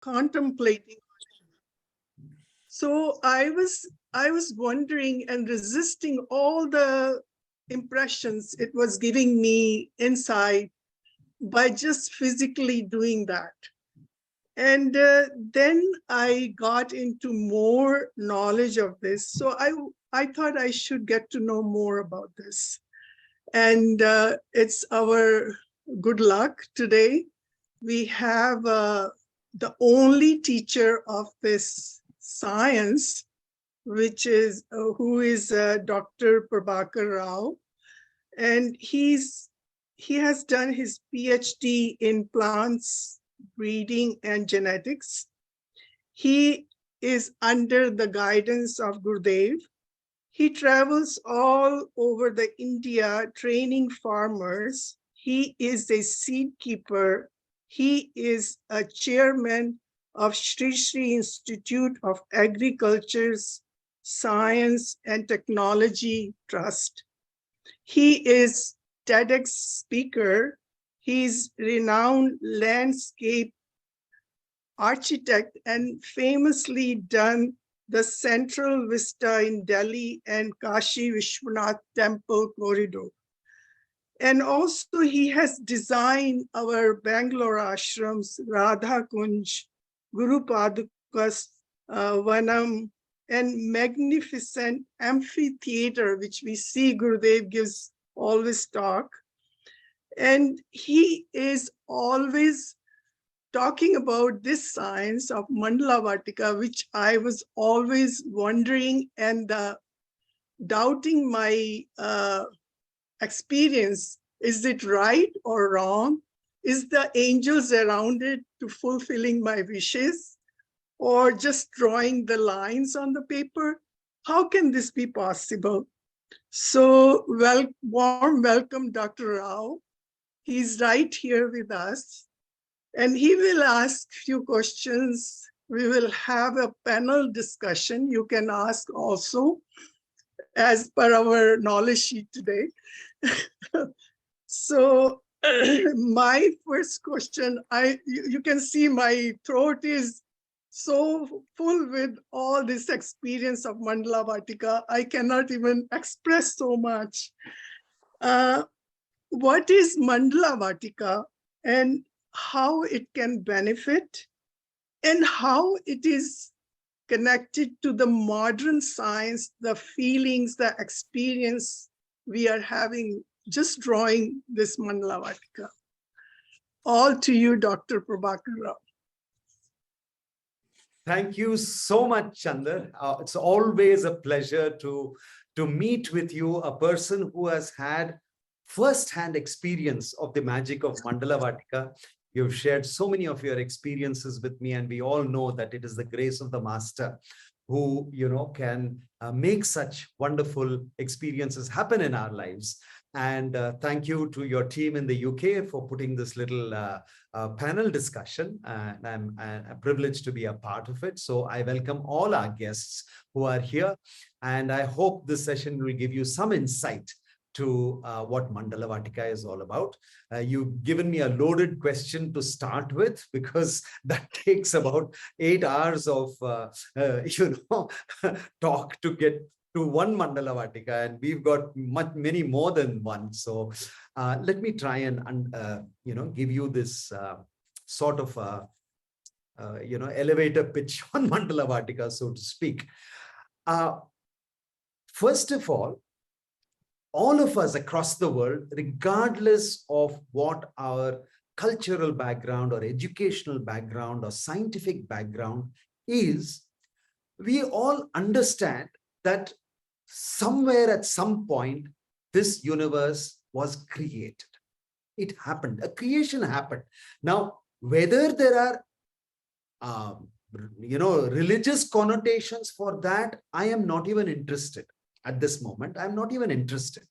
contemplating. So I was wondering and resisting all the impressions it was giving me inside by just physically doing that. And then I got into more knowledge of this. So I thought I should get to know more about this. And it's our good luck today. We have the only teacher of this science, which is who is Dr. Prabhakar Rao. And he has done his PhD in plants breeding and genetics. He is under the guidance of Gurudev. He travels all over the India training farmers. He is a seed keeper. He is a chairman of Sri Sri Institute of Agriculture's Science and Technology Trust. He is TEDx speaker. He's renowned landscape architect and famously done the Central Vista in Delhi and Kashi Vishwanath Temple corridor. And also he has designed our Bangalore ashrams, Radha Kunj, Guru Padukas, Vanam, and magnificent amphitheater, which we see Gurudev gives always talk. And he is always talking about this science of Mandala Vatika, which I was always wondering and doubting my experience. Is it right or wrong? Is the angels around it to fulfilling my wishes or just drawing the lines on the paper? How can this be possible? So warm welcome, Dr. Rao. He's right here with us. And he will ask few questions. We will have a panel discussion. You can ask also as per our knowledge sheet today. So my first question, you can see my throat is so full with all this experience of Mandala Vatika. I cannot even express so much. What is Mandala Vatika and how it can benefit and how it is connected to the modern science, the feelings, the experience we are having just drawing this Mandala Vatika. All to you, Dr. Prabhakar Rao. Thank you so much, Chander. It's always a pleasure to meet with you, a person who has had first-hand experience of the magic of Mandala Vatika. You've shared so many of your experiences with me, and we all know that it is the grace of the master who, can make such wonderful experiences happen in our lives. And thank you to your team in the UK for putting this little panel discussion. And I'm privileged to be a part of it. So I welcome all our guests who are here. And I hope this session will give you some insight to what Mandala Vatika is all about. You've given me a loaded question to start with, because that takes about 8 hours of, talk to get to one Mandala Vatika, and we've got many more than one. So let me try and, give you this sort of, elevator pitch on Mandala Vatika, so to speak. First of all of us across the world, regardless of what our cultural background or educational background or scientific background is, we all understand that somewhere at some point, this universe was created. It happened. A creation happened. Now, whether there are, religious connotations for that, I am not even interested. At this moment, I'm not even interested.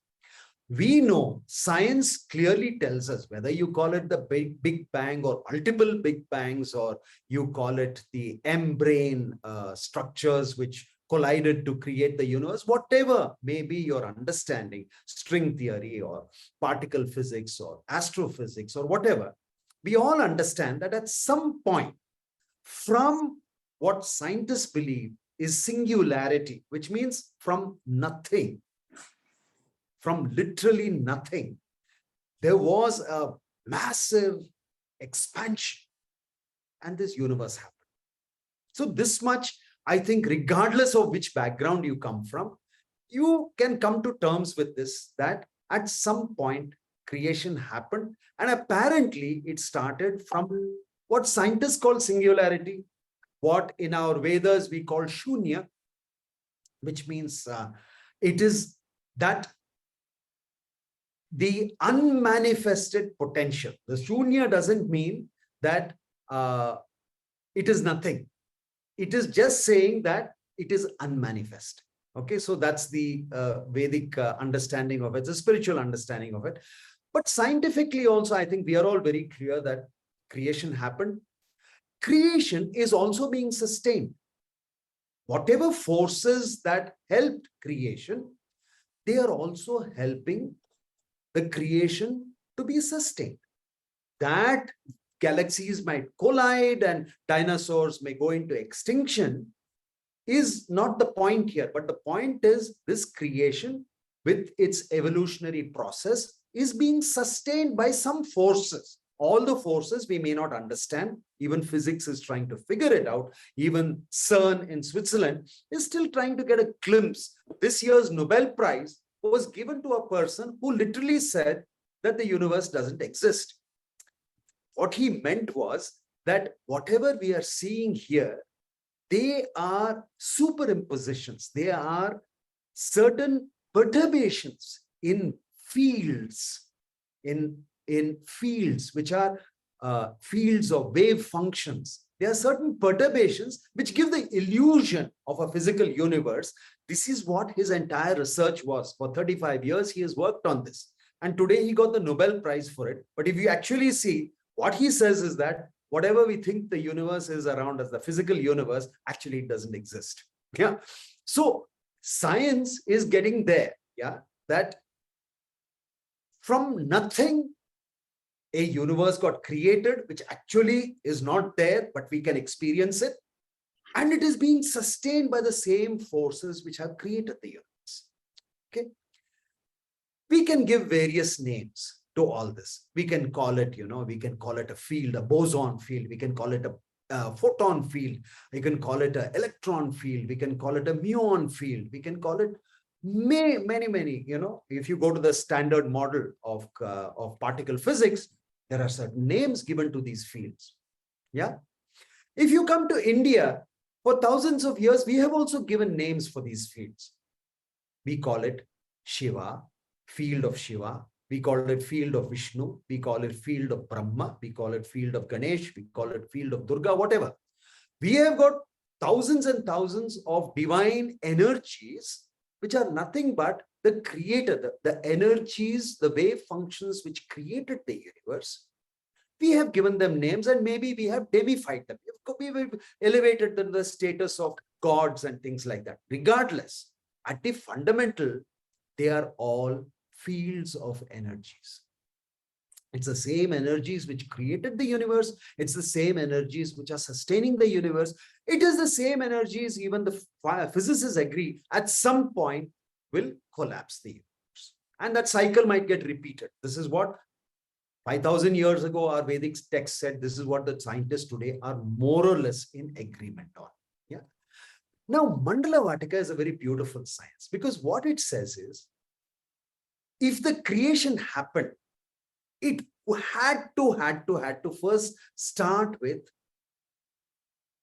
We know science clearly tells us, whether you call it the Big Bang or multiple Big Bangs, or you call it the M-brain structures which collided to create the universe, whatever may be your understanding, string theory or particle physics or astrophysics or whatever, we all understand that at some point, from what scientists believe is singularity, which means from nothing, from literally nothing, there was a massive expansion and this universe happened. So this much, I think, regardless of which background you come from, you can come to terms with this, that at some point creation happened, and apparently it started from what scientists call singularity, what in our Vedas we call shunya, which means it is that the unmanifested potential. The shunya doesn't mean that it is nothing. It is just saying that it is unmanifest. Okay, so that's the Vedic understanding of it, the spiritual understanding of it. But scientifically also, I think we are all very clear that creation happened. Creation is also being sustained. Whatever forces that helped creation, they are also helping the creation to be sustained. That galaxies might collide and dinosaurs may go into extinction is not the point here, but the point is this creation with its evolutionary process is being sustained by some forces. All the forces we may not understand. Even physics is trying to figure it out. Even CERN in Switzerland is still trying to get a glimpse. This year's Nobel Prize was given to a person who literally said that the universe doesn't exist. What he meant was that whatever we are seeing here, they are superimpositions. They are certain perturbations in fields, in fields which are fields of wave functions. There are certain perturbations which give the illusion of a physical universe. This is what his entire research was. For 35 years, he has worked on this. And today he got the Nobel Prize for it. But if you actually see, what he says is that whatever we think the universe is around us, the physical universe, actually it doesn't exist. Yeah. So science is getting there. Yeah. That from nothing, a universe got created, which actually is not there, but we can experience it. And it is being sustained by the same forces which have created the universe. Okay. We can give various names to all this. We can call it, we can call it a field, a boson field. We can call it a photon field. We can call it an electron field. We can call it a muon field. We can call it many, if you go to the standard model of particle physics, there are certain names given to these fields. Yeah. If you come to India, for thousands of years, we have also given names for these fields. We call it Shiva, field of Shiva. We call it field of Vishnu. We call it field of Brahma. We call it field of Ganesh. We call it field of Durga, whatever. We have got thousands and thousands of divine energies, which are nothing but the creator, the energies, the wave functions which created the universe. We have given them names and maybe we have deified them. We've elevated them to the status of gods and things like that. Regardless, at the fundamental, they are all fields of energies. It's the same energies which created the universe. It's the same energies which are sustaining the universe. It is the same energies, even the physicists agree, at some point will collapse the universe. And that cycle might get repeated. This is what 5,000 years ago, our Vedic text said. This is what the scientists today are more or less in agreement on. Yeah. Now, Mandala Vatika is a very beautiful science because what it says is, if the creation happened, it had to first start with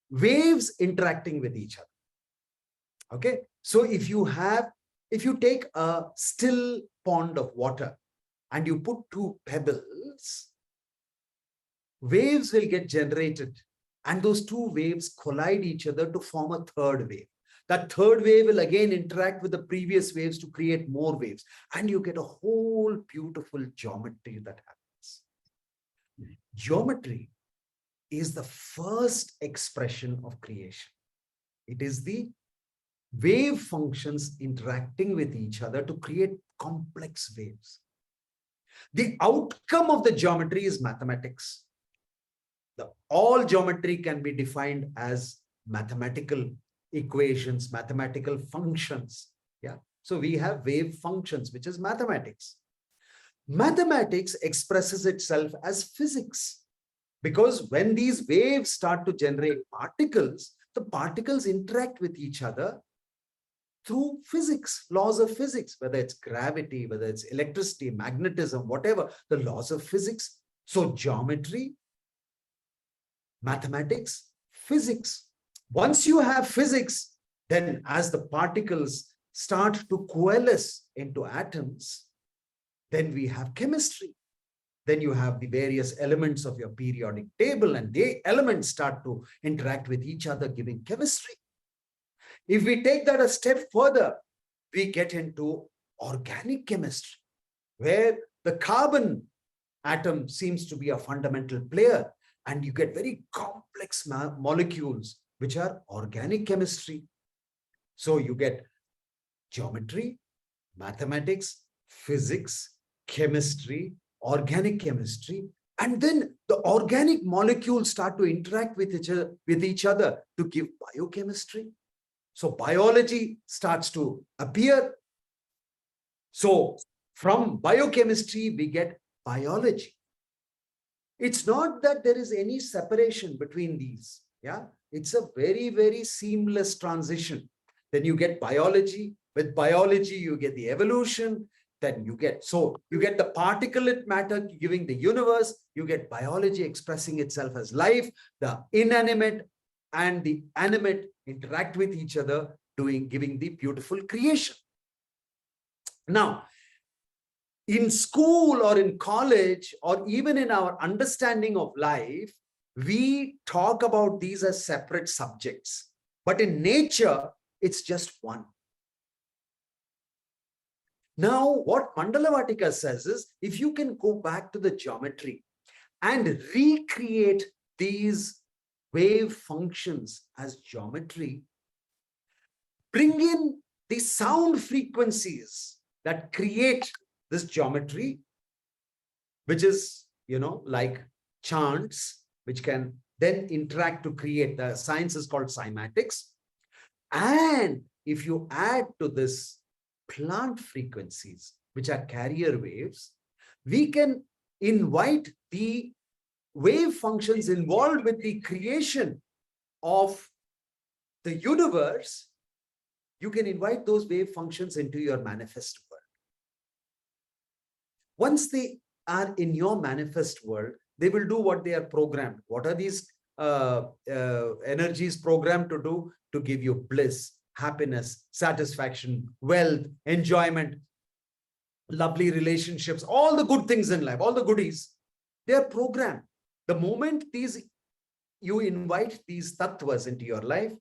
waves interacting with each other. Okay. So if you take a still pond of water and you put two pebbles, waves will get generated and those two waves collide each other to form a third wave. That third wave will again interact with the previous waves to create more waves. And you get a whole beautiful geometry that happens. Geometry is the first expression of creation. It is the wave functions interacting with each other to create complex waves. The outcome of the geometry is mathematics. all geometry can be defined as mathematical equations, mathematical functions. Yeah. So we have wave functions, which is mathematics. Mathematics expresses itself as physics, because when these waves start to generate particles, the particles interact with each other through physics, laws of physics, whether it's gravity, whether it's electricity, magnetism, whatever, the laws of physics. So geometry, mathematics, physics. Once you have physics, then as the particles start to coalesce into atoms, then we have chemistry. Then you have the various elements of your periodic table, and the elements start to interact with each other, giving chemistry. If we take that a step further, we get into organic chemistry, where the carbon atom seems to be a fundamental player, and you get very complex molecules, which are organic chemistry. So you get geometry, mathematics, physics, chemistry, organic chemistry, and then the organic molecules start to interact with each other to give biochemistry. So biology starts to appear. So from biochemistry, we get biology. It's not that there is any separation between these. Yeah, it's a very, very seamless transition. Then you get biology. With biology, you get the evolution. Then you get the particulate matter giving the universe. You get biology expressing itself as life. The inanimate and the animate interact with each other, giving the beautiful creation. Now, in school or in college, or even in our understanding of life, we talk about these as separate subjects. But in nature, it's just one. Now, what Mandala Vatika says is, if you can go back to the geometry and recreate these wave functions as geometry, bring in the sound frequencies that create this geometry, which is, like chants, which can then interact to create, the science is called cymatics. And if you add to this plant frequencies, which are carrier waves, we can invite the wave functions involved with the creation of the universe. You can invite those wave functions into your manifest world. Once they are in your manifest world, they will do what they are programmed. What are these energies programmed to do? To give you bliss, happiness, satisfaction, wealth, enjoyment, lovely relationships, all the good things in life, all the goodies, they are programmed. The moment you invite these tattvas into your life,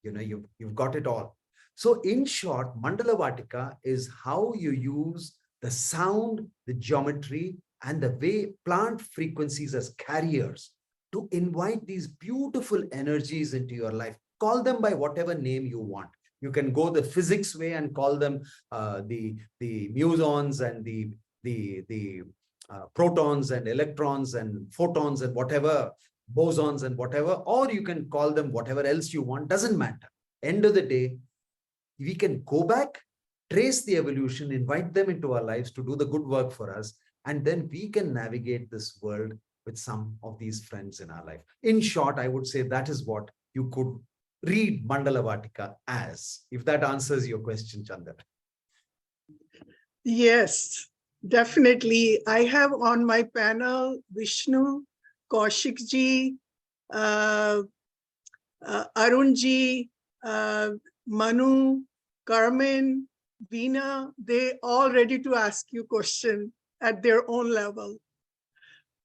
you've got it all. So in short, Mandala Vatika is how you use the sound, the geometry, and the way plant frequencies as carriers to invite these beautiful energies into your life. Call them by whatever name you want. You can go the physics way and call them the musons and the protons and electrons and photons and whatever, bosons and whatever, or you can call them whatever else you want, doesn't matter. End of the day, we can go back, trace the evolution, invite them into our lives to do the good work for us, and then we can navigate this world with some of these friends in our life. In short, I would say that is what you could read Mandala Vatika as, if that answers your question, Chander. Yes, definitely. I have on my panel Vishnu, Kaushik ji, Arun ji, Manu, Carmen, Veena. They all ready to ask you question at their own level.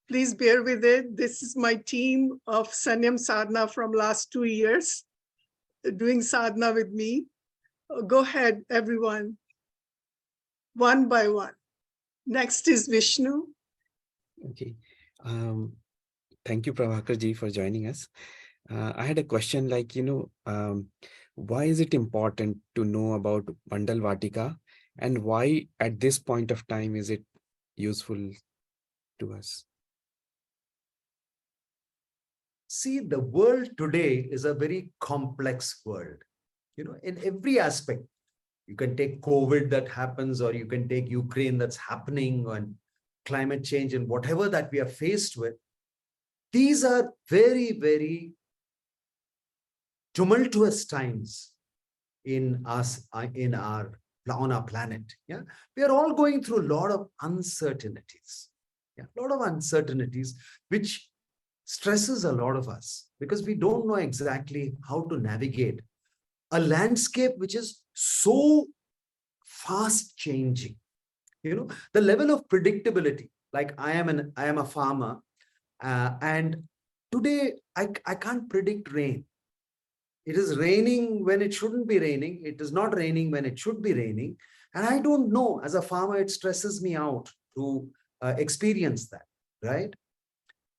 Please bear with it. This is my team of Sanyam Sadhana from last 2 years doing sadhana with me. Go ahead, everyone, one by one. Next is Vishnu. Okay. Thank you, Prabhakar ji, for joining us. I had a question like, why is it important to know about Mandala Vatika, and why at this point of time is it useful to us? See, the world today is a very complex world, in every aspect. You can take COVID that happens, or you can take Ukraine that's happening, and climate change and whatever that we are faced with. These are very, very tumultuous times in us, on our planet. Yeah, we are all going through a lot of uncertainties. Yeah, a lot of uncertainties, which stresses a lot of us because we don't know exactly how to navigate a landscape which is so fast changing. The level of predictability. Like I am a farmer, and today I can't predict rain. It is raining when it shouldn't be raining. It is not raining when it should be raining. And I don't know. As a farmer, it stresses me out to experience that, right?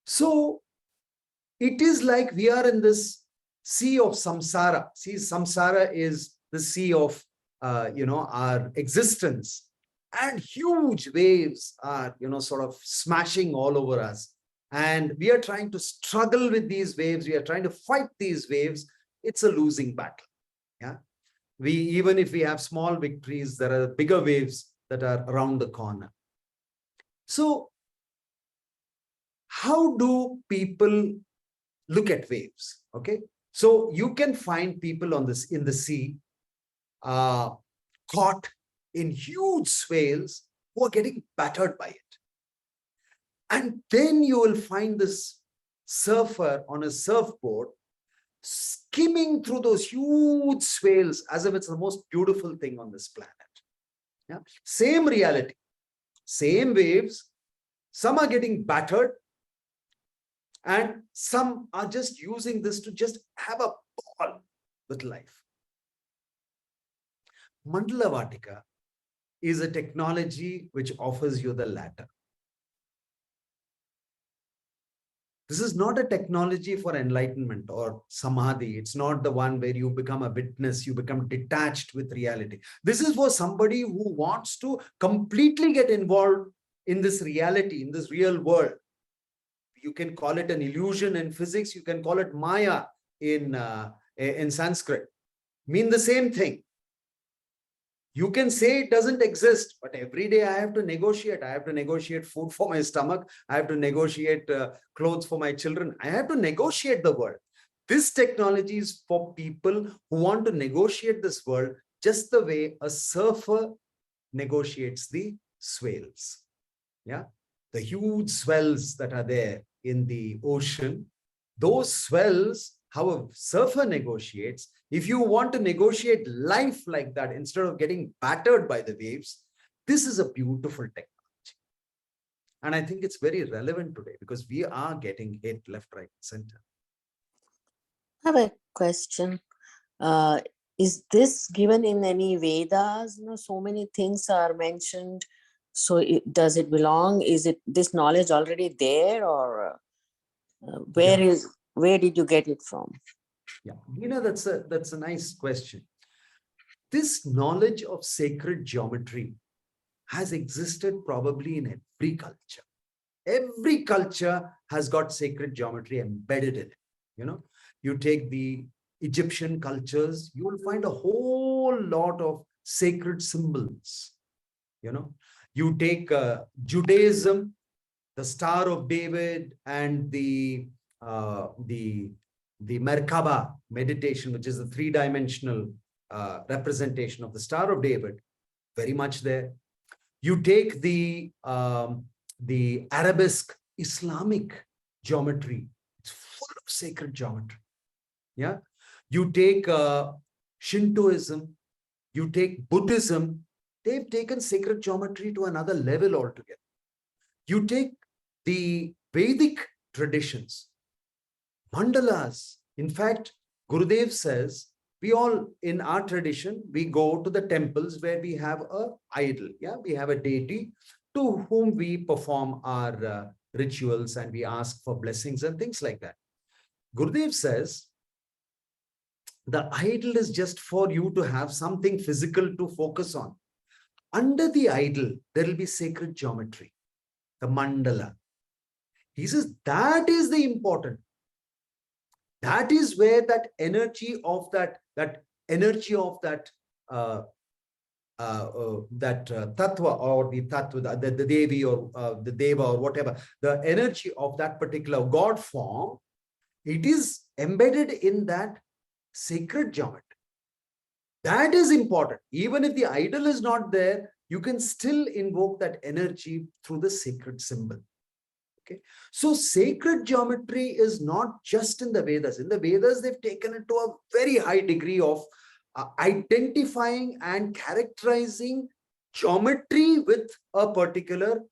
So it is like we are in this sea of samsara. See, samsara is the sea of, our existence. And huge waves are, sort of smashing all over us. And we are trying to struggle with these waves. We are trying to fight these waves. It's a losing battle. Yeah. Even if we have small victories, there are bigger waves that are around the corner. So how do people look at waves? Okay. So you can find people in the sea, caught in huge swales who are getting battered by it. And then you will find this surfer on a surfboard skimming through those huge swales as if it's the most beautiful thing on this planet. Yeah. Same reality, same waves. Some are getting battered, and some are just using this to just have a ball with life. Mandala Vatika is a technology which offers you the latter. This is not a technology for enlightenment or samadhi. It's not the one where you become a witness, you become detached with reality. This is for somebody who wants to completely get involved in this reality, in this real world. You can call it an illusion in physics. You can call it Maya in Sanskrit. Mean the same thing. You can say it doesn't exist, but every day I have to negotiate. I have to negotiate food for my stomach. I have to negotiate clothes for my children. I have to negotiate the world. This technology is for people who want to negotiate this world just the way a surfer negotiates the swales. Yeah, the huge swells that are there in the ocean, those swells, how a surfer negotiates. If you want to negotiate life like that, instead of getting battered by the waves, this is a beautiful technology. And I think it's very relevant today because we are getting hit left, right, center. I have a question. Is this given in any Vedas? So many things are mentioned. So does it belong? Is it this knowledge already there, or where did you get it from? Yeah, that's a nice question. This knowledge of sacred geometry has existed probably in every culture. Every culture has got sacred geometry embedded in it. You take the Egyptian cultures, you will find a whole lot of sacred symbols. You take Judaism, the Star of David, and the Merkaba meditation, which is the three-dimensional representation of the Star of David, very much there. You take the Arabesque Islamic geometry; it's full of sacred geometry. Yeah, you take Shintoism, you take Buddhism. They've taken sacred geometry to another level altogether. You take the Vedic traditions, mandalas. In fact, Gurudev says, we all, in our tradition, we go to the temples where we have a idol. Yeah, we have a deity to whom we perform our rituals and we ask for blessings and things like that. Gurudev says, the idol is just for you to have something physical to focus on. Under the idol, there will be sacred geometry, the mandala. He says that is the important. That is where that energy of that tattva or the tattva, the devi or the deva or whatever, the energy of that particular God form, it is embedded in that sacred geometry. That is important. Even if the idol is not there, you can still invoke that energy through the sacred symbol. Okay. So sacred geometry is not just in the Vedas. In the Vedas, they've taken it to a very high degree of identifying and characterizing geometry with a particular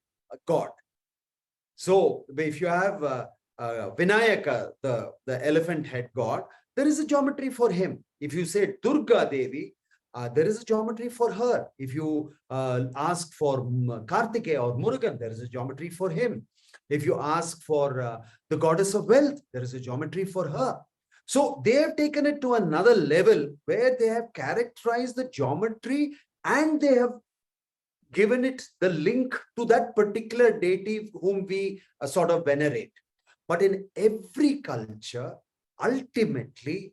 god. So if you have Vinayaka, the elephant head god, there is a geometry for him. If you say Durga Devi, there is a geometry for her. If you ask for Kartikeya or Murugan, there is a geometry for him. If you ask for the goddess of wealth, there is a geometry for her. So they have taken it to another level where they have characterized the geometry and they have given it the link to that particular deity whom we sort of venerate. But in every culture, ultimately,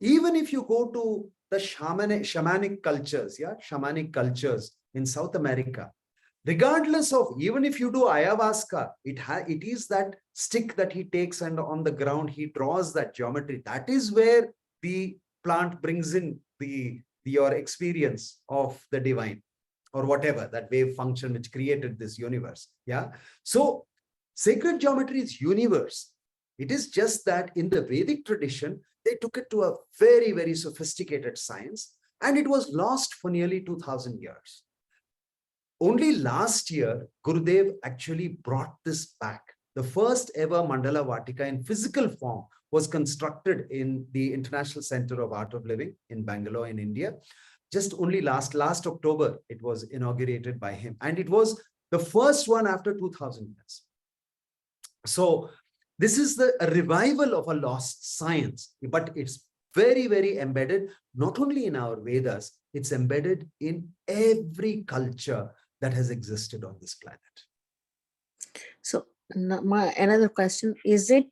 even if you go to the shamanic cultures, shamanic cultures in South America, regardless of, even if you do ayahuasca, it is that stick that he takes and on the ground he draws that geometry. That is where the plant brings in your experience of the divine or whatever, that wave function which created this universe. So sacred geometry is universe. It is just that in the Vedic tradition, they took it to a very, very sophisticated science, and it was lost for nearly 2000 years. Only last year, Gurudev actually brought this back. The first ever Mandala Vatika in physical form was constructed in the International Center of Art of Living in Bangalore in India. Just only last October, it was inaugurated by him. And it was the first one after 2000 years. So this is a revival of a lost science, but it's very, very embedded, not only in our Vedas, it's embedded in every culture that has existed on this planet. So my another question, is it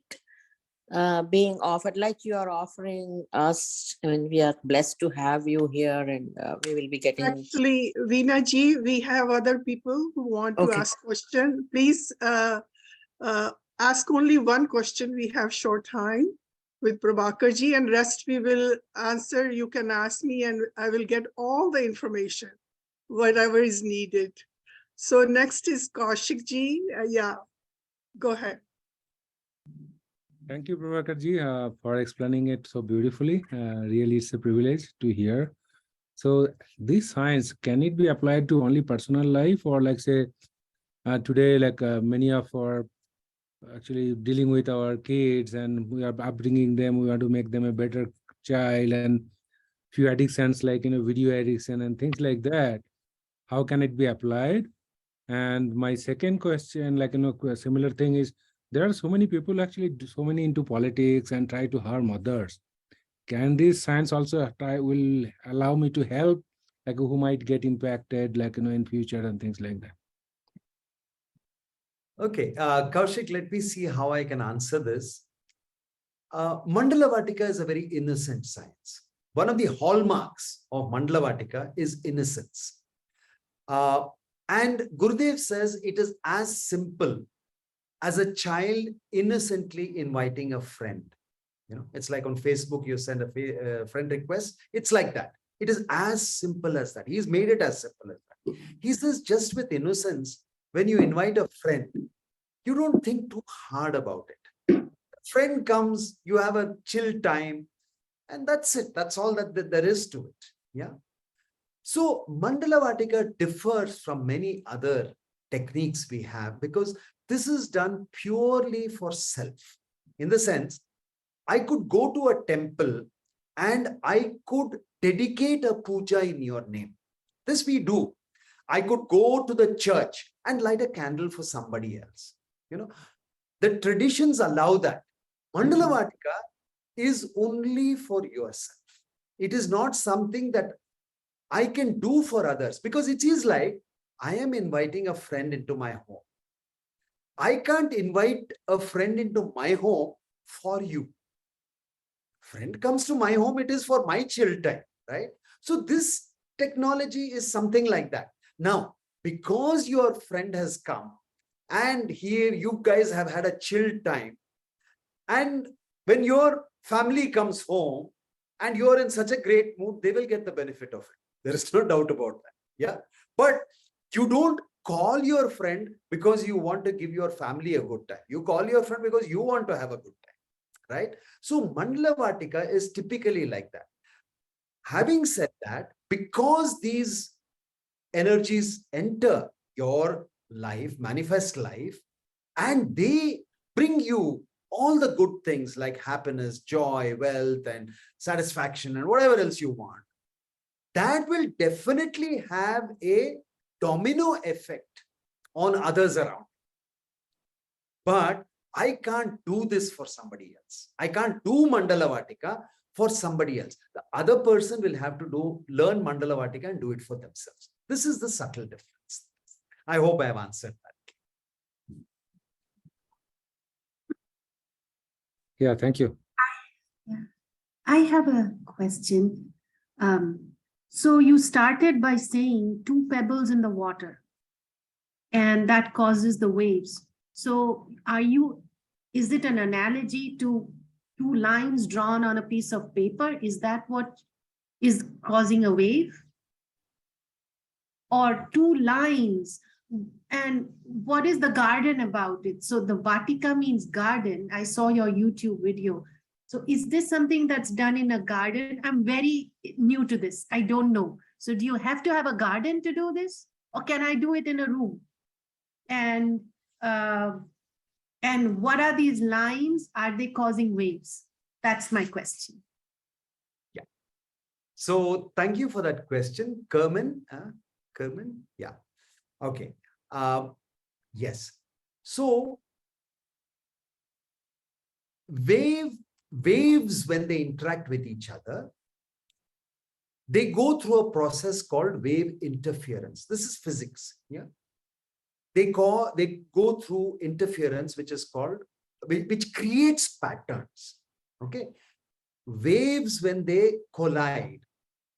being offered like you are offering us? I mean, we are blessed to have you here, and we will be getting. Actually, Veena ji, we have other people who want to ask question. Please ask only one question. We have short time with Prabhakar ji, and rest we will answer. You can ask me and I will get all the information, whatever is needed. So next is Kaushik ji. Go ahead. Thank you, Prabhakar ji, for explaining it so beautifully. Really, it's a privilege to hear. So this science, can it be applied to only personal life, or like say today, like many of our actually dealing with our kids and we are upbringing them, we want to make them a better child, and few addictions like, video addiction and things like that. How can it be applied? And my second question, like, a similar thing is, there are so many people actually so many into politics and try to harm others. Can this science also will allow me to help, like who might get impacted, like, in future and things like that? Okay, Kaushik, let me see how I can answer this. Mandala Vatika is a very innocent science. One of the hallmarks of Mandala Vatika is innocence. And Gurudev says it is as simple as a child innocently inviting a friend. It's like on Facebook, you send a friend request. It's like that. It is as simple as that. He's made it as simple as that. He says just with innocence, when you invite a friend, you don't think too hard about it. A friend comes, you have a chill time, and that's it. That's all that there is to it. So Mandala Vatika differs from many other techniques we have because this is done purely for self. In the sense, I could go to a temple and I could dedicate a puja in your name. This we do. I could go to the church and light a candle for somebody else. The traditions allow that. Mandala Vatika is only for yourself. It is not something that I can do for others, because it is like I am inviting a friend into my home. I can't invite a friend into my home for you. Friend comes to my home, it is for my chill time, right? So this technology is something like that. Now, because your friend has come and here you guys have had a chill time, and when your family comes home and you're in such a great mood, they will get the benefit of it. There is no doubt about that. Yeah. But you don't call your friend because you want to give your family a good time. You call your friend because you want to have a good time, right? So Mandala Vatika is typically like that. Having said that, because these energies enter your life, manifest life, and they bring you all the good things like happiness, joy, wealth, and satisfaction, and whatever else you want, that will definitely have a domino effect on others around. But I can't do this for somebody else. I can't do Mandala Vatika for somebody else. The other person will have to learn Mandala Vatika and do it for themselves. This is the subtle difference. I hope I have answered that. Yeah, thank you. Yeah. I have a question. So you started by saying 2 pebbles in the water, and that causes the waves. So is it an analogy to 2 lines drawn on a piece of paper? Is that what is causing a wave? Or 2 lines? And what is the garden about it? So the Vatika means garden. I saw your YouTube video. So is this something that's done in a garden? I'm very new to this. I don't know. So do you have to have a garden to do this? Or can I do it in a room? And what are these lines? Are they causing waves? That's my question. Yeah. So thank you for that question, Kerman. Kerman? Yeah. Okay. Yes. So waves, when they interact with each other, they go through a process called wave interference. This is physics. Yeah. They go through interference, which creates patterns. Okay. Waves, when they collide,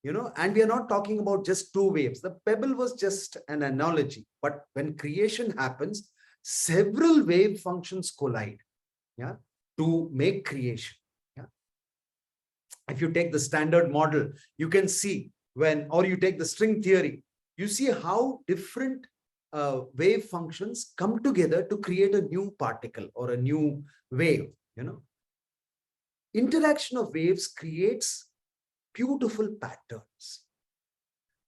and we are not talking about just 2 waves. The pebble was just an analogy, but when creation happens, several wave functions collide, yeah, to make creation. Yeah. If you take the standard model, you can see or you take the string theory, you see how different wave functions come together to create a new particle or a new wave. Interaction of waves creates beautiful patterns.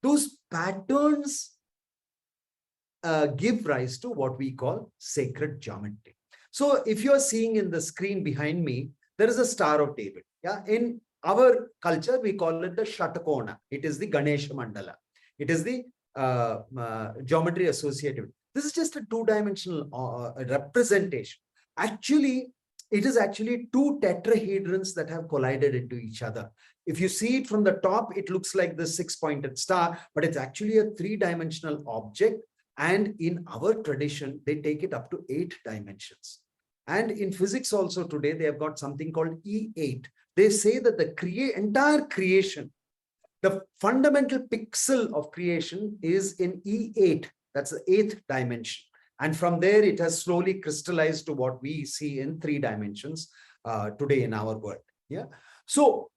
Those patterns give rise to what we call sacred geometry. So if you're seeing in the screen behind me, there is a Star of David. Yeah, in our culture, we call it the Shatakona. It is the Ganesha Mandala. It is the geometry associated. This is just a 2-dimensional representation. Actually, it is actually 2 tetrahedrons that have collided into each other. If you see it from the top, it looks like the 6-pointed star, but it's actually a 3-dimensional object. And in our tradition, they take it up to 8 dimensions. And in physics also today, they have got something called E8. They say that the entire creation, the fundamental pixel of creation is in E8. That's the 8th dimension. And from there, it has slowly crystallized to what we see in 3 dimensions today in our world. Yeah. So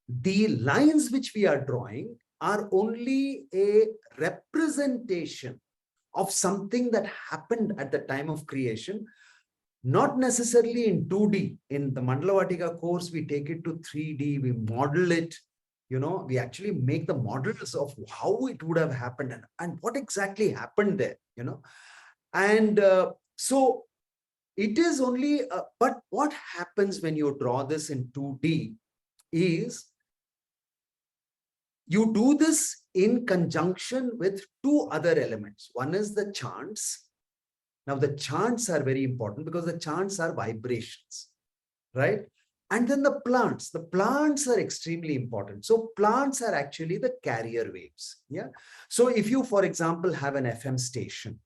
the lines which we are drawing are only a representation of something that happened at the time of creation, not necessarily in 2D. In the Mandala Vatika course, we take it to 3D, we model it, we actually make the models of how it would have happened and what exactly happened there, And so it is only, but what happens when you draw this in 2D is you do this in conjunction with 2 other elements. One is the chants. Now, the chants are very important because the chants are vibrations, right? And then the plants are extremely important. So plants are actually the carrier waves. Yeah. So if you, for example, have an FM station,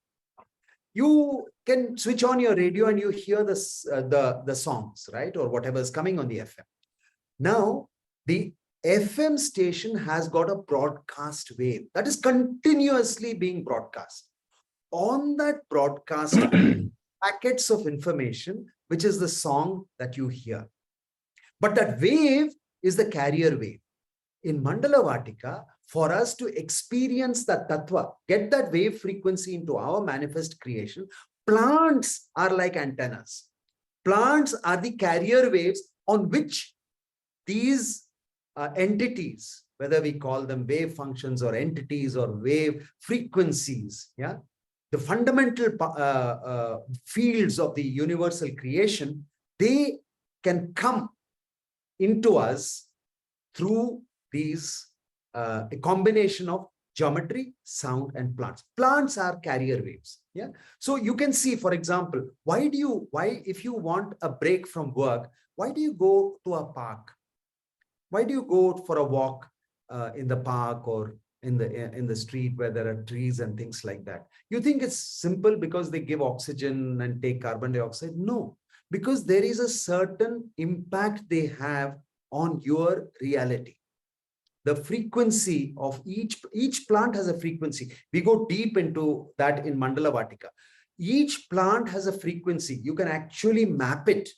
you can switch on your radio and you hear the songs, right? Or whatever is coming on the FM. Now, the FM station has got a broadcast wave that is continuously being broadcast. On that broadcast wave, packets of information, which is the song that you hear. But that wave is the carrier wave. In Mandala Vatika, for us to experience that tattva, get that wave frequency into our manifest creation, plants are like antennas. Plants are the carrier waves on which these entities, whether we call them wave functions or entities or wave frequencies, yeah, the fundamental fields of the universal creation, they can come into us through these a combination of geometry, sound, and plants. Plants are carrier waves. Yeah. So you can see, for example, why if you want a break from work, why do you go to a park? Why do you go for a walk in the park or in the street where there are trees and things like that? You think it's simple because they give oxygen and take carbon dioxide? No, because there is a certain impact they have on your reality. The frequency of each plant has a frequency. We go deep into that in Mandala Vatika. Each plant has a frequency. You can actually map it.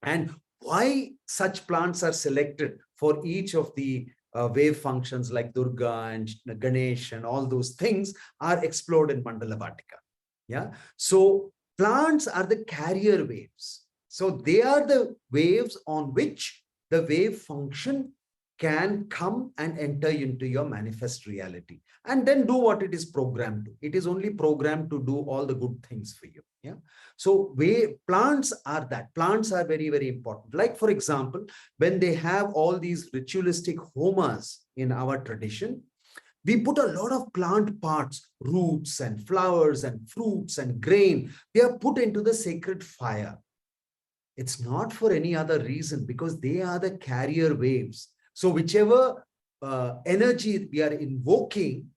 And why such plants are selected for each of the wave functions like Durga and Ganesh and all those things are explored in Mandala Vatika. Yeah. So plants are the carrier waves. So they are the waves on which the wave function can come and enter into your manifest reality and then do what it is programmed to. It is only programmed to do all the good things for you. Yeah. So plants are that. Plants are very, very important. Like, for example, when they have all these ritualistic homas in our tradition, we put a lot of plant parts, roots and flowers and fruits and grain. They are put into the sacred fire. It's not for any other reason because they are the carrier waves. So whichever energy we are invoking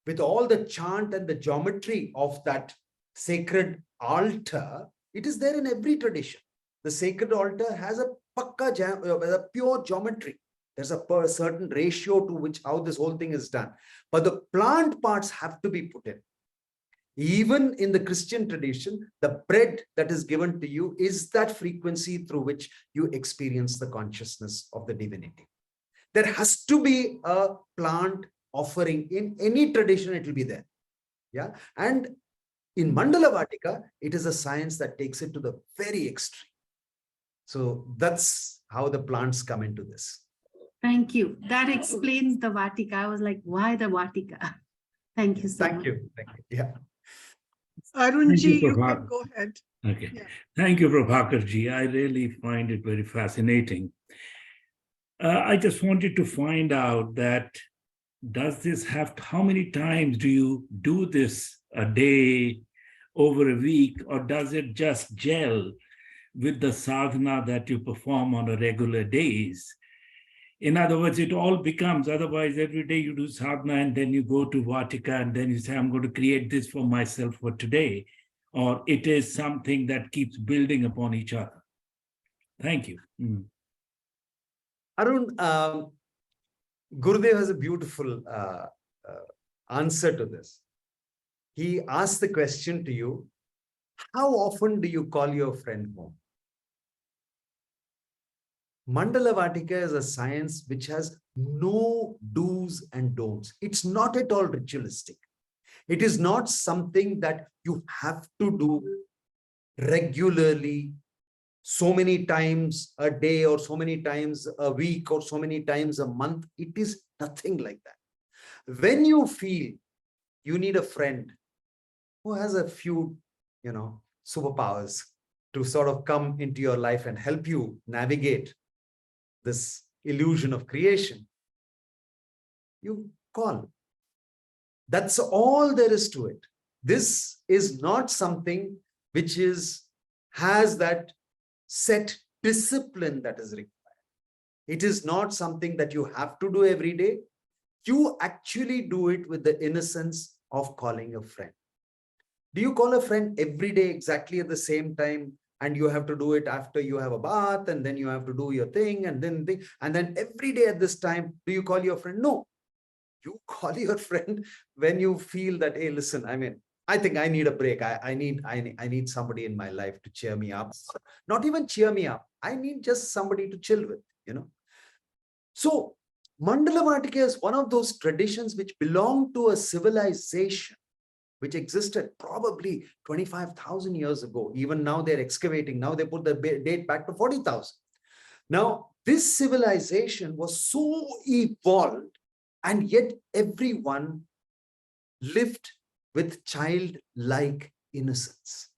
with all the chant and the geometry of that sacred altar, it is there in every tradition. The sacred altar has a a pure geometry. There's a certain ratio to which how this whole thing is done. But the plant parts have to be put in. Even in the Christian tradition, the bread that is given to you is that frequency through which you experience the consciousness of the divinity. There has to be a plant offering in any tradition, it will be there. Yeah. And in Mandala Vatika, it is a science that takes it to the very extreme. So that's how the plants come into this. Thank you. That explains the Vatika. I was like, why the Vatika? Thank you so much. Thank you. Thank you. Yeah. Arunji, you can go ahead. Okay. Yeah. Thank you, Prabhakarji. I really find it very fascinating. I just wanted to find out that does this have, how many times do you do this a day, over a week, or does it just gel with the sadhana that you perform on a regular days? In other words, it all becomes, otherwise every day you do sadhana and then you go to Vatika and then you say, I'm going to create this for myself for today. Or it is something that keeps building upon each other. Thank you. Arun, Gurudev has a beautiful answer to this. He asked the question to you, how often do you call your friend home? Mandala Vatika is a science which has no do's and don'ts. It's not at all ritualistic. It is not something that you have to do regularly, so many times a day or so many times a week or so many times a month. It is nothing like that. When you feel you need a friend who has a few, superpowers to sort of come into your life and help you navigate this illusion of creation, you call. That's all there is to it. This is not something which has that set discipline that is required. It is not something that you have to do every day. You actually do it with the innocence of calling a friend. Do you call a friend every day exactly at the same time and you have to do it after you have a bath, and then you have to do your thing, and then every day at this time, do you call your friend? No. You call your friend when you feel that, hey, listen, I mean, I think I need a break. I need somebody in my life to cheer me up. Not even cheer me up. I need just somebody to chill with, you know. So Mandala Vatika is one of those traditions which belong to a civilization which existed probably 25,000 years ago. Even now they're excavating. Now they put the date back to 40,000. Now, this civilization was so evolved, and yet everyone lived with childlike innocence.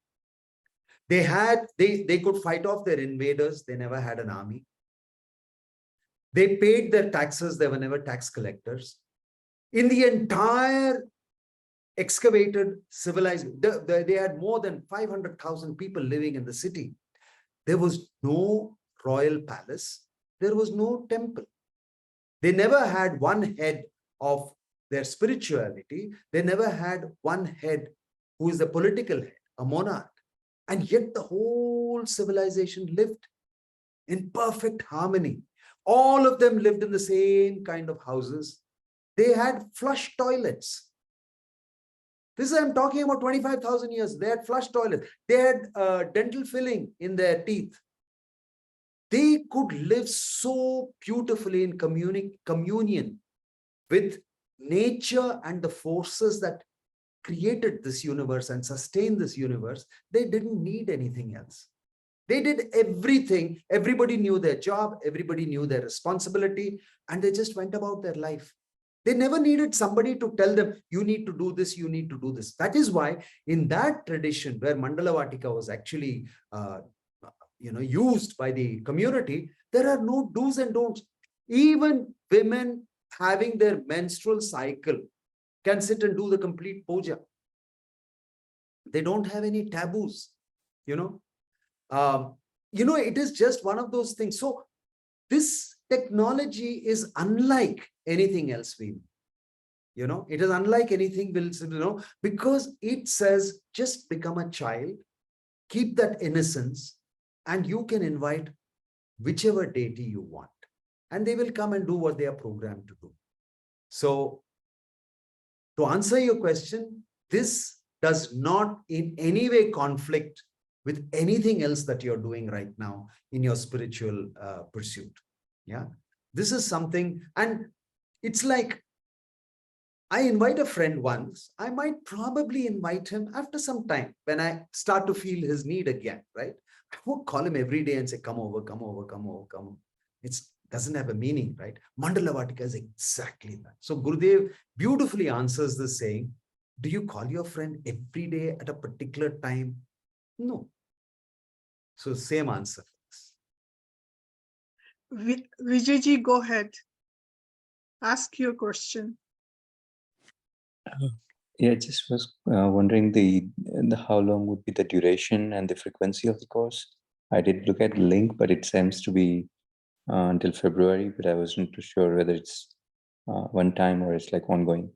They could fight off their invaders. They never had an army. They paid their taxes. They were never tax collectors. In the entire excavated civilization, they had more than 500,000 people living in the city. There was no royal palace. There was no temple. They never had one head of their spirituality. They never had one head who is the political head, a monarch. And yet the whole civilization lived in perfect harmony. All of them lived in the same kind of houses. They had flush toilets. This is, I'm talking about 25,000 years. They had flush toilets. They had dental filling in their teeth. They could live so beautifully in communion with nature and the forces that created this universe and sustained this universe. They didn't need anything else. They did everything. Everybody knew their job. Everybody knew their responsibility, and they just went about their life. They never needed somebody to tell them, you need to do this, you need to do this. That is why in that tradition where Mandala Vatika was actually used by the community, there are no do's and don'ts. Even women having their menstrual cycle can sit and do the complete puja. They don't have any taboos, it is just one of those things. So this technology is unlike anything else we know. It is unlike anything we'll know, because it says just become a child, keep that innocence, and you can invite whichever deity you want, and they will come and do what they are programmed to do. So to answer your question, this does not in any way conflict with anything else that you're doing right now in your spiritual pursuit. Yeah, this is something, and it's like, I invite a friend once, I might probably invite him after some time when I start to feel his need again, right? I won't call him every day and say, come over, come over, come over, come over. It doesn't have a meaning, right? Mandala Vatika is exactly that. So Gurudev beautifully answers this saying, do you call your friend every day at a particular time? No. So same answer. Vijayji, go ahead. Ask your question. Yeah, just was wondering the how long would be the duration and the frequency of the course. I did look at the link, but it seems to be until February, but I wasn't too sure whether it's one time or it's like ongoing.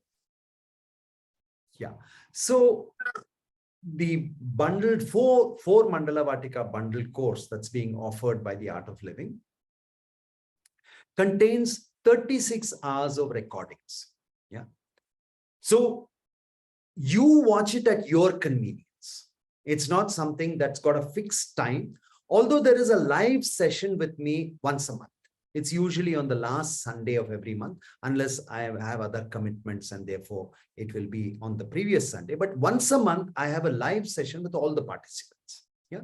Yeah. So the bundled four Mandala Vatika bundled course that's being offered by the Art of Living contains 36 hours of recordings. Yeah. So you watch it at your convenience. It's not something that's got a fixed time, although there is a live session with me once a month. It's usually on the last Sunday of every month, unless I have other commitments, and therefore it will be on the previous Sunday. But once a month, I have a live session with all the participants. Yeah.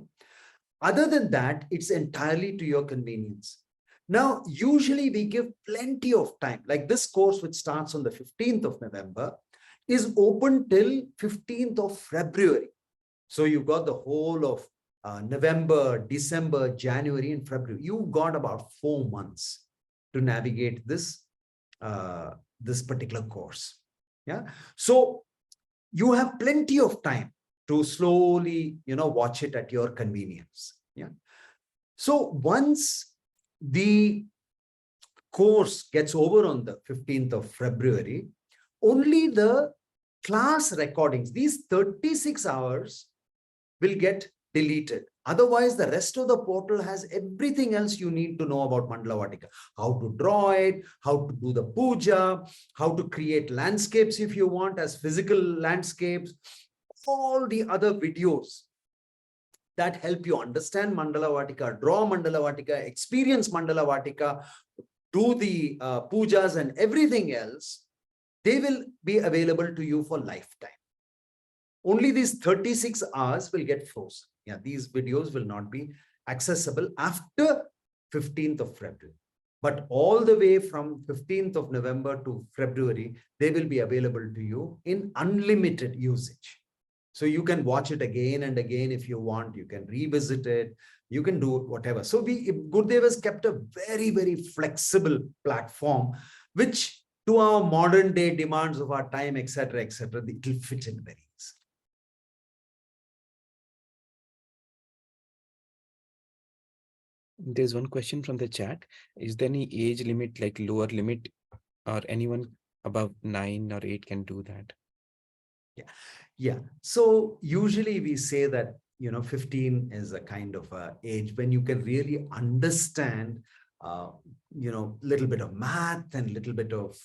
Other than that, it's entirely to your convenience. Now, usually we give plenty of time. Like this course, which starts on the 15th of November, is open till 15th of February. So you've got the whole of November, December, January, and February. You've got about 4 months to navigate this, this particular course. Yeah. So you have plenty of time to slowly, watch it at your convenience. Yeah. So once the course gets over on the 15th of February, only the class recordings, these 36 hours will get deleted. Otherwise, the rest of the portal has everything else you need to know about Mandala Vatika. How to draw it, how to do the puja, how to create landscapes if you want as physical landscapes, all the other videos that help you understand Mandala Vatika, draw Mandala Vatika, experience Mandala Vatika, do the pujas and everything else, they will be available to you for lifetime. Only these 36 hours will get frozen. Yeah, these videos will not be accessible after 15th of February. But all the way from 15th of November to February, they will be available to you in unlimited usage. So you can watch it again and again if you want. You can revisit it. You can do whatever. So Gurudev has kept a very, very flexible platform, which to our modern day demands of our time, etc., etc., it will fit in very easily. There's one question from the chat. Is there any age limit, like lower limit, or anyone above 9 or 8 can do that? Yeah. So usually we say that, 15 is a kind of age when you can really understand, little bit of math and little bit of,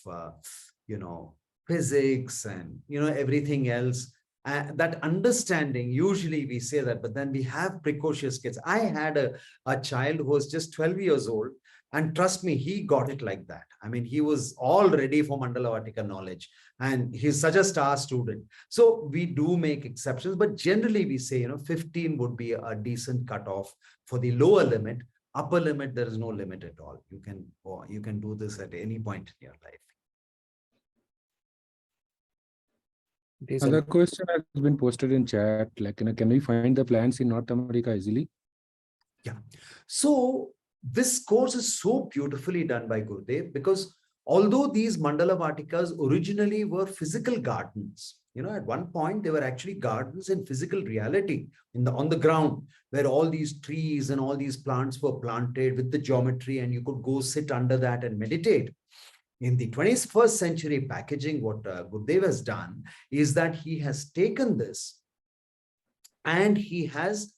physics and, everything else. That understanding, usually we say that, but then we have precocious kids. I had a child who was just 12 years old, and trust me, he got it like that. I mean, he was all ready for Mandala Vatika knowledge, and he's such a star student. So we do make exceptions, but generally we say, 15 would be a decent cutoff for the lower limit. Upper limit, there is no limit at all. You can do this at any point in your life. Another question has been posted in chat, like, can we find the plants in North America easily? Yeah. So this course is so beautifully done by Gurudev, because although these Mandala Vatikas originally were physical gardens, at one point they were actually gardens in physical reality on the ground, where all these trees and all these plants were planted with the geometry, and you could go sit under that and meditate. In the 21st century packaging, what Gurudev has done is that he has taken this and he has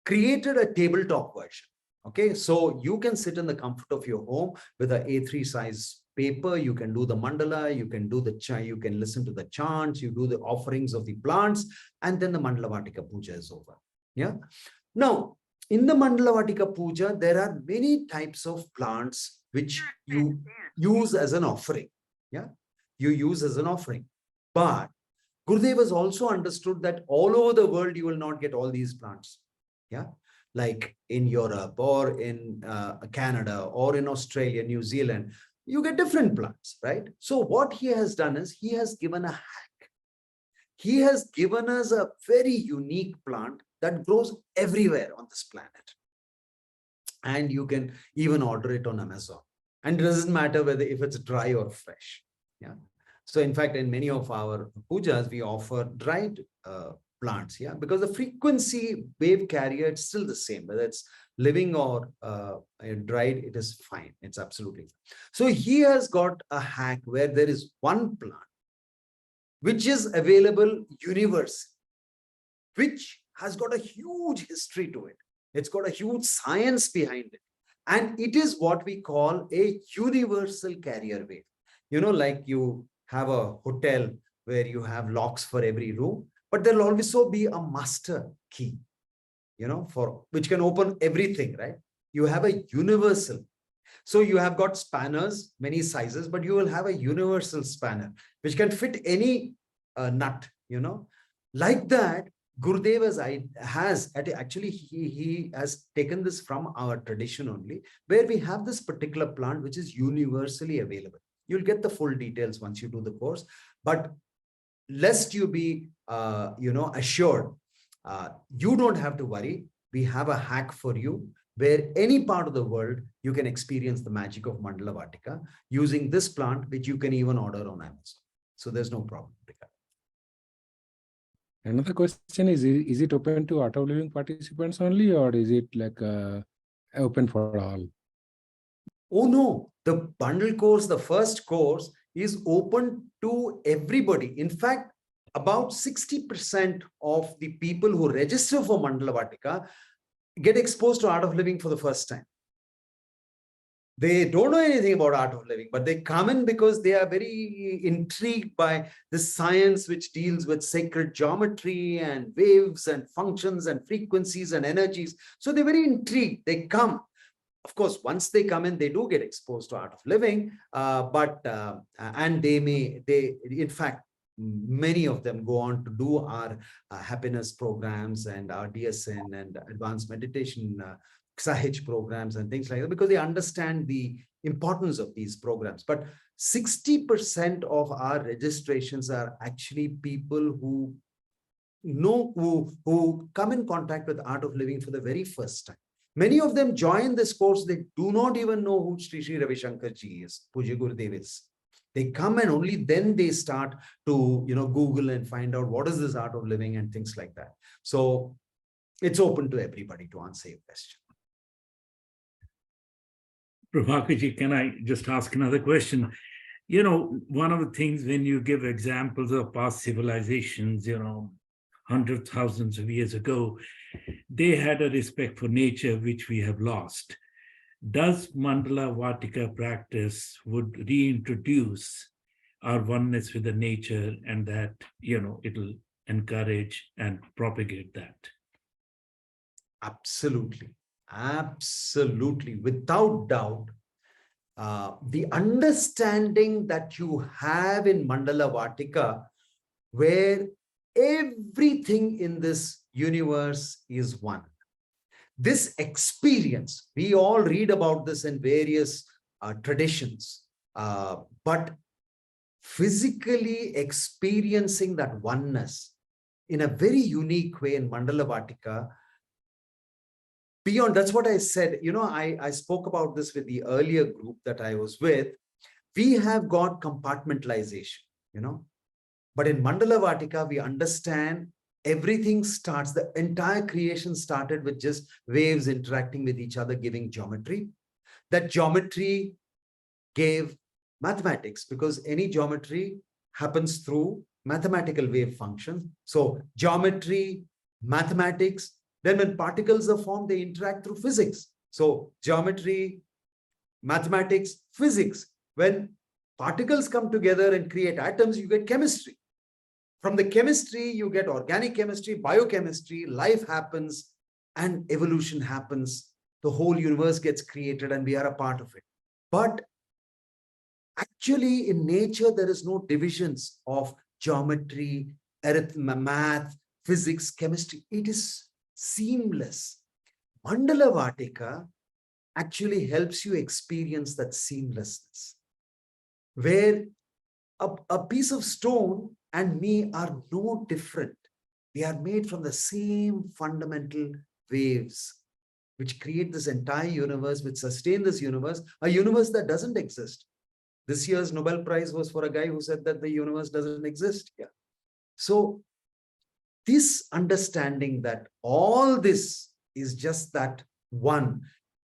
created a tabletop version. Okay, so you can sit in the comfort of your home with an A3 size paper. You can do the mandala, you can do you can listen to the chants, you do the offerings of the plants, and then the Mandala Vatika Puja is over. Yeah. Now, in the Mandala Vatika Puja, there are many types of plants which you use as an offering. Yeah, you use as an offering. But Gurudev has also understood that all over the world, you will not get all these plants. Yeah, like in Europe or in Canada or in Australia, New Zealand, you get different plants, right? So what he has done is he has given a hack. He has given us a very unique plant that grows everywhere on this planet. And you can even order it on Amazon. And it doesn't matter whether if it's dry or fresh. Yeah. So in fact, in many of our pujas, we offer dried plants, yeah, because the frequency wave carrier is still the same, whether it's living or dried, it is fine. It's absolutely fine. So he has got a hack where there is one plant which is available universally, which has got a huge history to it. It's got a huge science behind it. And it is what we call a universal carrier wave. Like you have a hotel where you have locks for every room, but there'll also be a master key, for which can open everything, right? You have a universal. So you have got spanners, many sizes, but you will have a universal spanner, which can fit any nut, like that. Gurudev has actually, he has taken this from our tradition only, where we have this particular plant, which is universally available. You'll get the full details once you do the course, but lest you be, assured, you don't have to worry. We have a hack for you, where any part of the world, you can experience the magic of Mandala Vatika using this plant, which you can even order on Amazon. So there's no problem. Another question is it open to Art of Living participants only, or is it like open for all? Oh no, the bundle course, the first course, is open to everybody. In fact, about 60% of the people who register for Mandala Vatika get exposed to art of living for the first time. They don't know anything about art of living, but they come in because they are very intrigued by the science which deals with sacred geometry and waves and functions and frequencies and energies. So they're very intrigued. They come. Of course, once they come in, they do get exposed to art of living, and in fact, many of them go on to do our happiness programs and our DSN and advanced meditation XAH programs and things like that, because they understand the importance of these programs. But 60% of our registrations are actually people who come in contact with art of living for the very first time. Many of them join this course, they do not even know who Sri Sri Ravi Shankar ji is, Pujya Gurudev is. They come and only then they start to Google and find out what is this art of living and things like that. So it's open to everybody to answer your question. Prabhakarji, can I just ask another question? One of the things when you give examples of past civilizations, hundreds, thousands of years ago, they had a respect for nature, which we have lost. Does Mandala Vatika practice would reintroduce our oneness with the nature, and that, it'll encourage and propagate that? Absolutely. Absolutely. Without doubt, the understanding that you have in Mandala Vatika, where everything in this universe is one. This experience, we all read about this in various traditions, but physically experiencing that oneness in a very unique way in Mandala Vatika, beyond, that's what I said, I spoke about this with the earlier group that I was with. We have got compartmentalization, but in Mandala Vatika, we understand everything starts, the entire creation started with just waves interacting with each other, giving geometry. That geometry gave mathematics, because any geometry happens through mathematical wave functions. So geometry, mathematics, then when particles are formed, they interact through physics. So geometry, mathematics, physics. When particles come together and create atoms, you get chemistry. From the chemistry, you get organic chemistry, biochemistry, life happens, and evolution happens. The whole universe gets created, and we are a part of it. But actually, in nature, there is no divisions of geometry, math, physics, chemistry. It is seamless. Mandala Vatika actually helps you experience that seamlessness, where a piece of stone and me are no different. We are made from the same fundamental waves, which create this entire universe, which sustain this universe, a universe that doesn't exist. This year's Nobel Prize was for a guy who said that the universe doesn't exist. Yeah. So this understanding that all this is just that one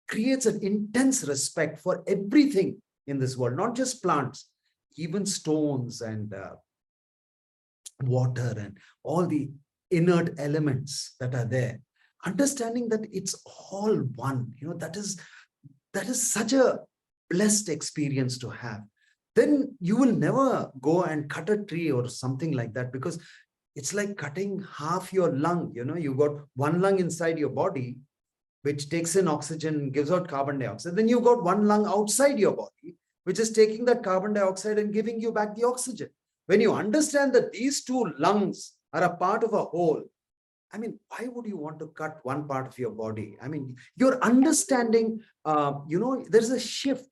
creates an intense respect for everything in this world, not just plants, even stones and water and all the inert elements that are there. Understanding that it's all one, that is such a blessed experience to have. Then you will never go and cut a tree or something like that, because it's like cutting half your lung. You got one lung inside your body, which takes in oxygen, gives out carbon dioxide. Then you got one lung outside your body, which is taking that carbon dioxide and giving you back the oxygen. When you understand that these two lungs are a part of a whole, why would you want to cut one part of your body? Your understanding, there's a shift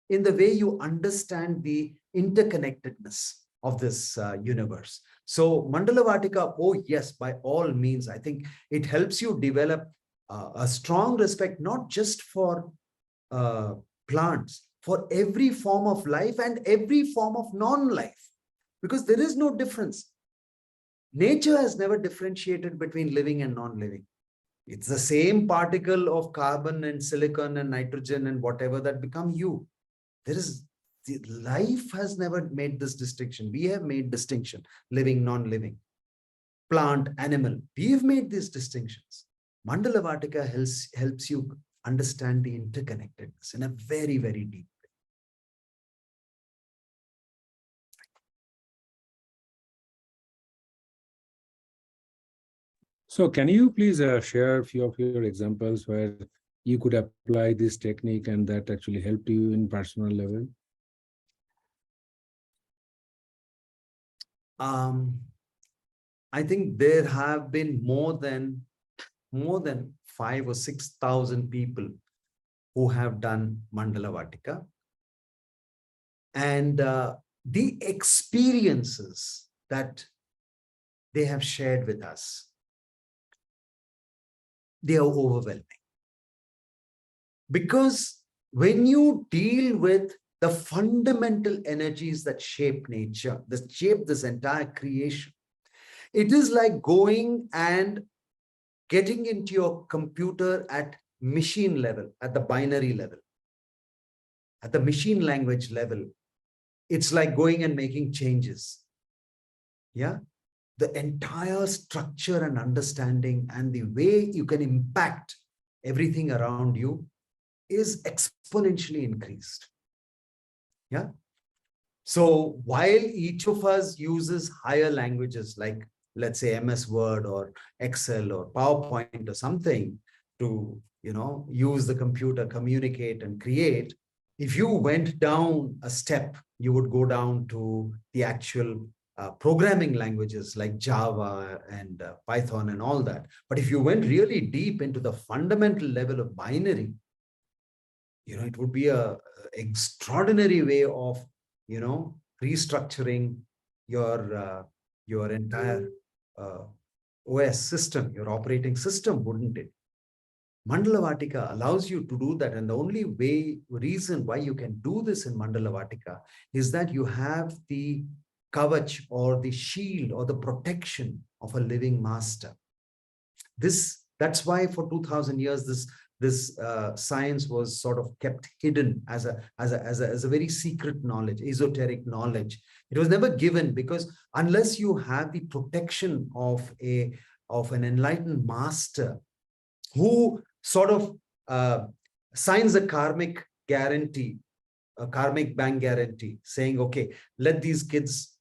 in the way you understand the interconnectedness of this universe. So Mandala Vatika, oh yes, by all means, I think it helps you develop a strong respect, not just for plants, for every form of life and every form of non-life, because there is no difference. Nature has never differentiated between living and non-living. It's the same particle of carbon and silicon and nitrogen and whatever that become you. Life has never made this distinction. We have made distinction, living, non-living, plant, animal. We've made these distinctions. Mandala Vatika helps you understand the interconnectedness in a very, very deep way. So can you please share a few of your examples where you could apply this technique and that actually helped you in personal level? I think there have been more than 5,000 or 6,000 people who have done Mandala Vatika. And the experiences that they have shared with us, they are overwhelming. Because when you deal with the fundamental energies that shape nature, that shape this entire creation, it is like going and getting into your computer at machine level, at the binary level, at the machine language level. It's like going and making changes. Yeah. The entire structure and understanding and the way you can impact everything around you is exponentially increased. Yeah. So while each of us uses higher languages like, let's say, MS Word or Excel or PowerPoint or something to, use the computer, communicate and create, if you went down a step, you would go down to the actual programming languages like Java and Python and all that. But if you went really deep into the fundamental level of binary, it would be a extraordinary way of, restructuring your entire OS system, your operating system, wouldn't it? Mandala Vatika allows you to do that. And the only reason why you can do this in Mandala Vatika is that you have the kavach or the shield or the protection of a living master. That's why for 2000 years, this science was sort of kept hidden as a very secret knowledge, esoteric knowledge. It was never given because unless you have the protection of an enlightened master who sort of signs a karmic guarantee, a karmic bank guarantee, saying, okay, let these kids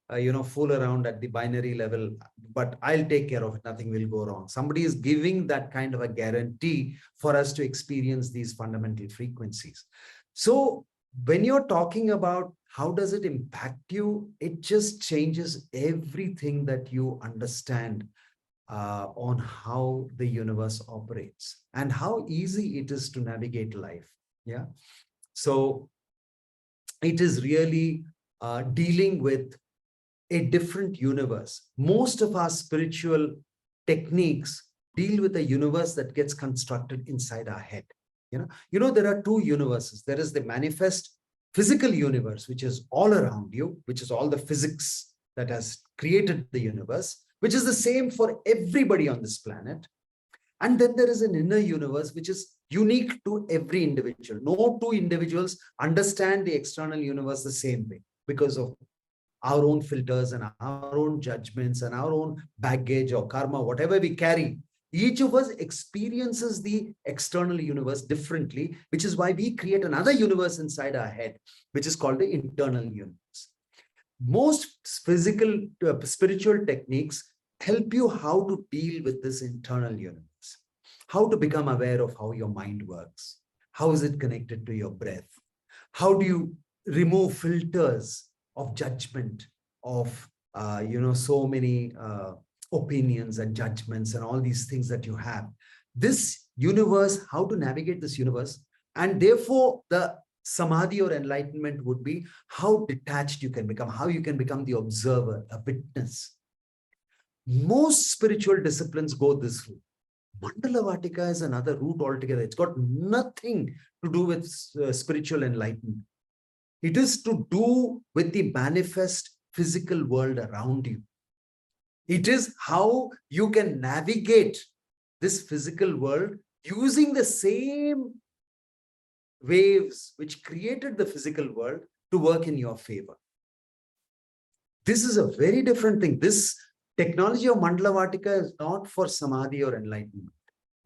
fool around at the binary level, but I'll take care of it. Nothing will go wrong. Somebody is giving that kind of a guarantee for us to experience these fundamental frequencies. So when you're talking about how does it impact you, it just changes everything that you understand on how the universe operates and how easy it is to navigate life. Yeah. So it is really dealing with a different universe. Most of our spiritual techniques deal with a universe that gets constructed inside our head. There are two universes. There is the manifest physical universe, which is all around you, which is all the physics that has created the universe, which is the same for everybody on this planet. And then there is an inner universe, which is unique to every individual. No two individuals understand the external universe the same way because of our own filters and our own judgments and our own baggage or karma, whatever we carry. Each of us experiences the external universe differently, which is why we create another universe inside our head, which is called the internal universe. Most spiritual techniques help you how to deal with this internal universe, how to become aware of how your mind works, how is it connected to your breath, how do you remove filters of judgment of so many opinions and judgments and all these things that you have. This universe, how to navigate this universe, and therefore the samadhi or enlightenment would be how detached you can become, how you can become the observer, a witness. Most spiritual disciplines go this route. Mandala Vatika is another route altogether. It's got nothing to do with spiritual enlightenment. It is to do with the manifest physical world around you. It is how you can navigate this physical world using the same waves which created the physical world to work in your favor. This is a very different thing. This technology of Mandala Vatika is not for samadhi or enlightenment.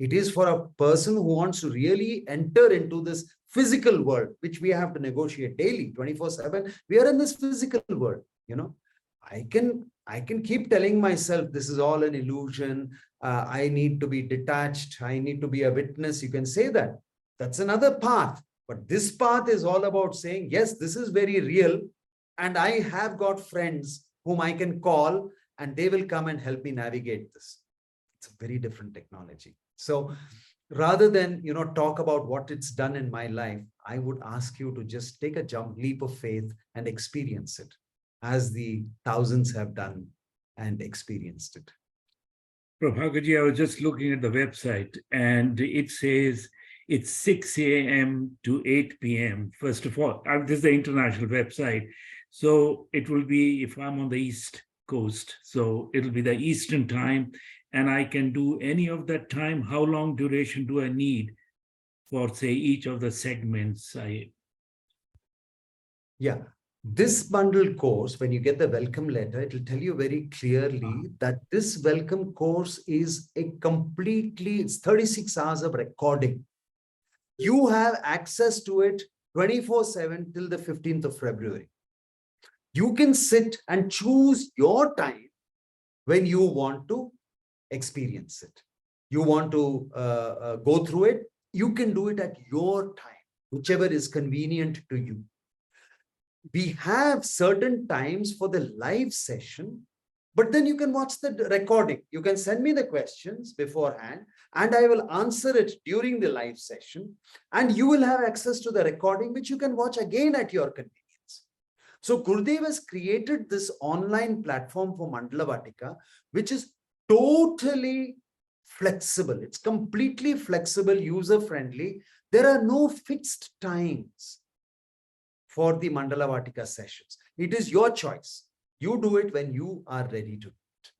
It is for a person who wants to really enter into this physical world, which we have to negotiate daily, 24/7. We are in this physical world, you know. I can keep telling myself this is all an illusion. I need to be detached. I need to be a witness. You can say that. That's another path. But this path is all about saying, yes, this is very real. And I have got friends whom I can call and they will come and help me navigate this. It's a very different technology. So rather than, you know, talk about what it's done in my life, I would ask you to just take a leap of faith and experience it as the thousands have done and experienced it. Prabhakarji, I was just looking at the website and it says it's 6 a.m. to 8 p.m. First of all, this is the international website. So it will be, if I'm on the East Coast, so it'll be the Eastern time and I can do any of that time. How long duration do I need for, say, each of the segments? Yeah. This bundle course, when you get the welcome letter, it will tell you very clearly that this welcome course is it's 36 hours of recording. You have access to it 24/7 till the 15th of February. You can sit and choose your time when you want to experience it. You want to go through it, you can do it at your time, whichever is convenient to you. We have certain times for the live session, but then you can watch the recording. You can send me the questions beforehand and I will answer it during the live session. And you will have access to the recording, which you can watch again at your convenience. So Gurudev has created this online platform for Mandala Vatika, which is totally flexible. It's completely flexible, user-friendly. There are no fixed times for the Mandala Vatika sessions. It is your choice. You do it when you are ready to do it.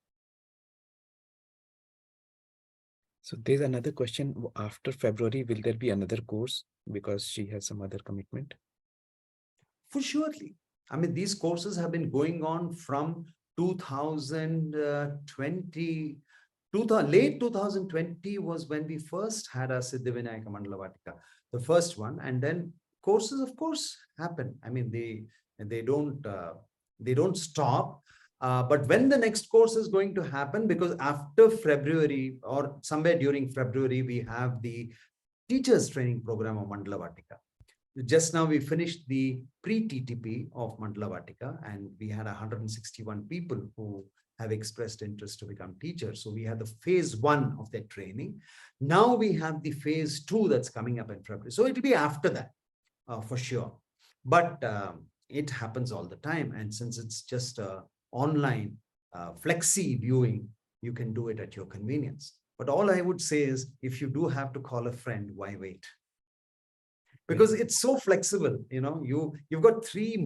So there's another question. After February, will there be another course because she has some other commitment? For surely. I mean, these courses have been going on from 2020. Late 2020 was when we first had our Siddhivinayaka Mandala Vatika, the first one, and then courses, of course, happen. I mean, they don't stop. But when the next course is going to happen, because after February or somewhere during February, we have the teachers training program of Mandala Vatika. Just now we finished the pre-TTP of Mandala Vatika and we had 161 people who have expressed interest to become teachers. So we had the phase 1 of their training. Now we have the phase 2 that's coming up in February. So it will be after that for sure. But it happens all the time. And since it's just online flexi viewing, you can do it at your convenience. But all I would say is if you do have to call a friend, why wait? Because it's so flexible, you know, you've got 4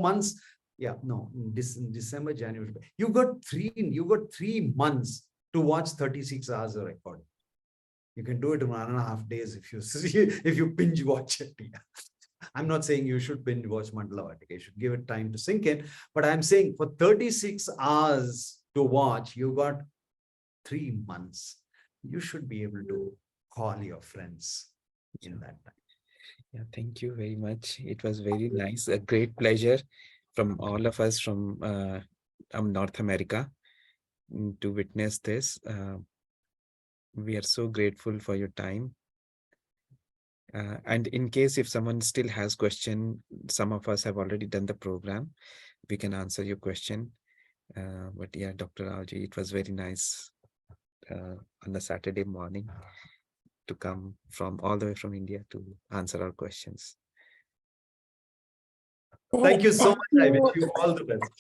months. Yeah, no, in December, January, you've got 3 months to watch 36 hours of recording. You can do it in 1.5 days if you binge watch it. Yeah. I'm not saying you should binge watch Mandala Vatika. You should give it time to sink in. But I'm saying for 36 hours to watch, you got 3 months. You should be able to call your friends in that time. Yeah, thank you very much. It was very nice, a great pleasure from all of us from North America to witness this. We are so grateful for your time. And in case if someone still has question, some of us have already done the program, we can answer your question. But yeah, Dr. Rao ji, it was very nice on a Saturday morning to come from all the way from India to answer our questions. Thank you so much. I wish you all the best.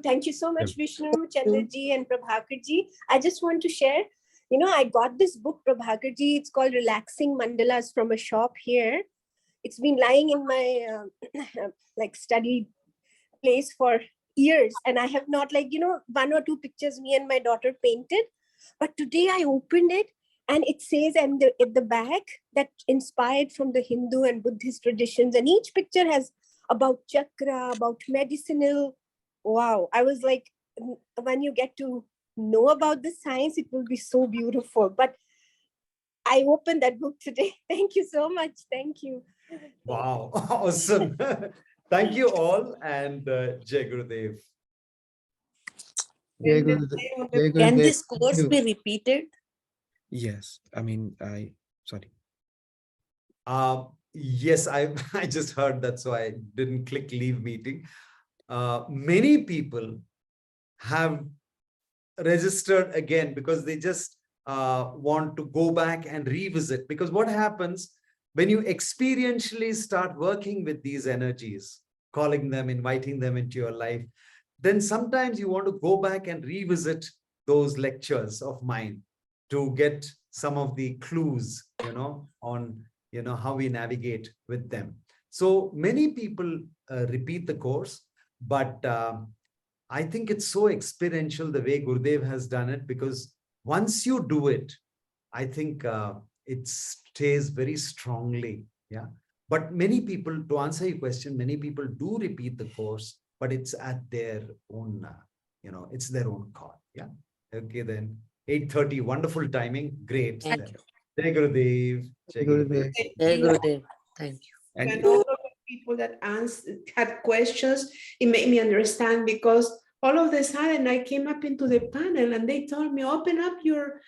Thank you so much, Vishnu, Chandraji, and Prabhakarji. I just want to share, you know, I got this book, Prabhakarji. It's called Relaxing Mandalas from a shop here. It's been lying in my like study place for years, and I have not, like, you know, 1 or 2 pictures me and my daughter painted. But today I opened it and it says at the back that inspired from the Hindu and Buddhist traditions, and each picture has about chakra, about medicinal. Wow. I was like, when you get to know about the science, it will be so beautiful. But I opened that book today. Thank you so much. Thank you. Wow, awesome. Thank you all, and Jai Gurudev. Jai Can Gurudev. this course be repeated? Yes, I mean, sorry. Yes, I just heard that, so I didn't click leave meeting. Many people have registered again because they just want to go back and revisit. Because what happens when you experientially start working with these energies, calling them, inviting them into your life, then sometimes you want to go back and revisit those lectures of mine to get some of the clues, on, how we navigate with them. So many people repeat the course, but I think it's so experiential the way Gurudev has done it, because once you do it, I think it stays very strongly. Yeah. But many people, to answer your question, many people do repeat the course, but it's at their own, it's their own call. Yeah. Okay, then 8:30, wonderful timing. Great. Thank you. Jai Gurudev. Jai Gurudev. Jai Gurudev. Thank you. And all of the people that had questions, it made me understand, because all of a sudden I came up into the panel and they told me, open up your